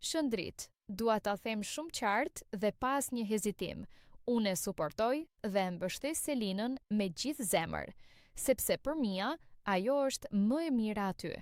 Shëndrit, dua ta them shumë qartë dhe pas një hezitim. Unë e suportoj dhe e mbështes Selinën me gjithë zemër, sepse për Mia ajo është më e mira aty.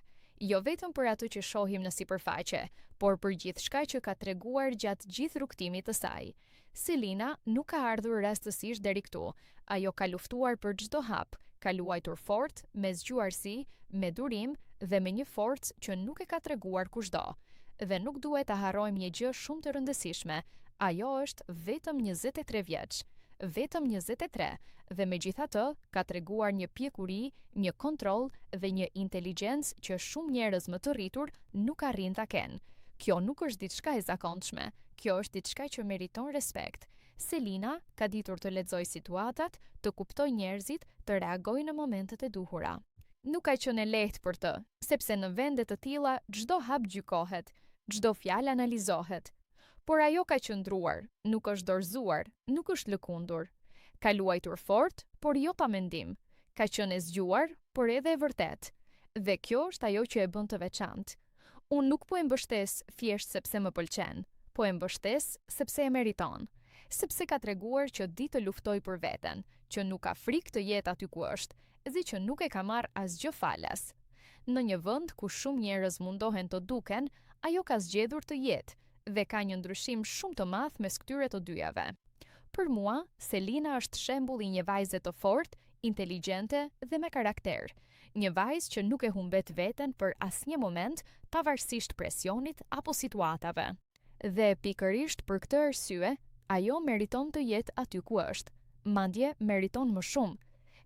Jo vetëm për atë që shohim në sipërfaqe, por për gjithçka që ka treguar gjatë gjithë rrugtimit të saj. Selina nuk ka ardhur rastësisht deri këtu. Ajo ka luftuar për çdo hap, ka luajtur fort, me zgjuarsi, me durim dhe me një forcë që nuk e ka treguar kushdo. Dhe nuk duhet ta harrojmë një gjë shumë të rëndësishme. Ajo është vetëm 23 vjeç, vetëm 23, dhe megjithatë ka treguar një pjekuri, një kontroll dhe një inteligjencë që shumë njerëz më të rritur nuk arrin ta kenë. Kjo nuk është diçka e zakonshme, kjo është diçka që meriton respekt. Selina ka ditur të lexojë situatat, të kuptojë njerëzit, të reagojë në momentet e duhura. Nuk ka qenë e lehtë për të, sepse në vende të tilla çdo hap gjykohet, çdo fjalë analizohet. Por ajo ka qëndruar, nuk është dorëzuar, nuk është lëkundur. Ka luajtur fort, por jo pa mendim. Ka qenë e zgjuar, por edhe e vërtet. Dhe kjo është ajo që e bën të veçantë. Unë nuk po e mbështes thjesht sepse më pëlqen, po e mbështes sepse e meriton. Sepse ka treguar që di të luftoj për veten, që nuk ka frikë të jetë aty ku është, dhe që nuk e ka marrë asgjë falas. Në një vend ku shumë njerëz mundohen të duken, ajo ka zgjedhur të jetë dhe ka një ndryshim shumë të madh mes këtyre të dyjave. Për mua, Selina është shembull i një vajze të fortë, inteligjente dhe me karakter. Një vajzë që nuk e humbet veten për asnjë moment, pavarësisht presionit apo situatave. Dhe pikërisht për këtë arsye, ajo meriton të jetë aty ku është. Madje meriton më shumë,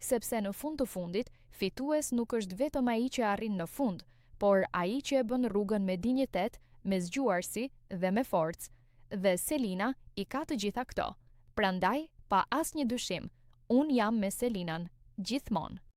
sepse në fund të fundit, fitues nuk është vetëm ai që arrin në fund, por ai që e bën rrugën me dinjitet, me zgjuarsi dhe me forcë. Dhe Selina i ka të gjitha këto. Prandaj, pa asnjë dyshim, unë jam me Selinën, gjithmonë.